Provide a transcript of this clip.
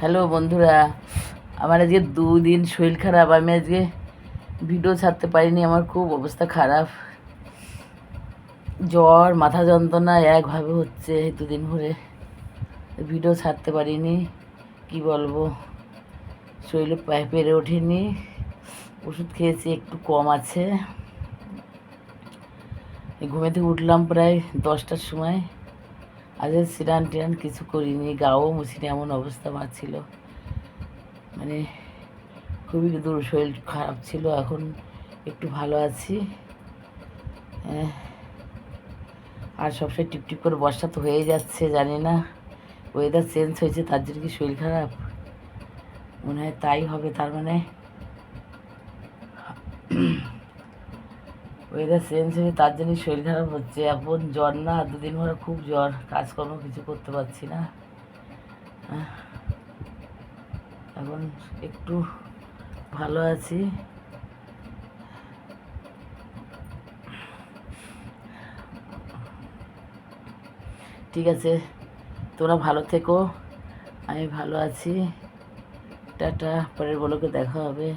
Hello বন্ধুরা, আমার আজকে 2 দিন শরীর খারাপ। আমি আজকে ভিডিও ছাড়তে পারিনি। আমার খুব অবস্থা খারাপ, জ্বর, মাথা যন্ত্রণা একভাবে হচ্ছে। 2 দিন ধরে ভিডিও ছাড়তে পারিনি। কি বলবো, শরীরে পেরে ওঠেনি। ওষুধ খেয়েছি, একটু কম আছে। ঘুমে থেকে উঠলাম প্রায় 10টার সময়। আজ স্নান টিরান কিছু করিনি, গাও মুছিনি, এমন অবস্থা আমার ছিল। মানে খুবই শরীর খারাপ ছিল। এখন একটু ভালো আছি। আর সবসময় টিপটিপ করে বর্ষা তো হয়ে যাচ্ছে, জানি না ওয়েদার চেঞ্জ হয়েছে তার জন্য কি শরীর খারাপ, মনে হয় তাই হবে। তার মানে ওয়েদার চেঞ্জ হয়েছে তার জন্যই শরীর খারাপ হচ্ছে। এখন জ্বর না, 2 দিন ধরে খুব জ্বর, কাজকর্ম কিছু করতে পারছি না। এখন একটু ভালো আছি। ঠিক আছে, তোমরা ভালো থেকো, আমি ভালো আছি। টাটা, পরের ব্লগে দেখা হবে।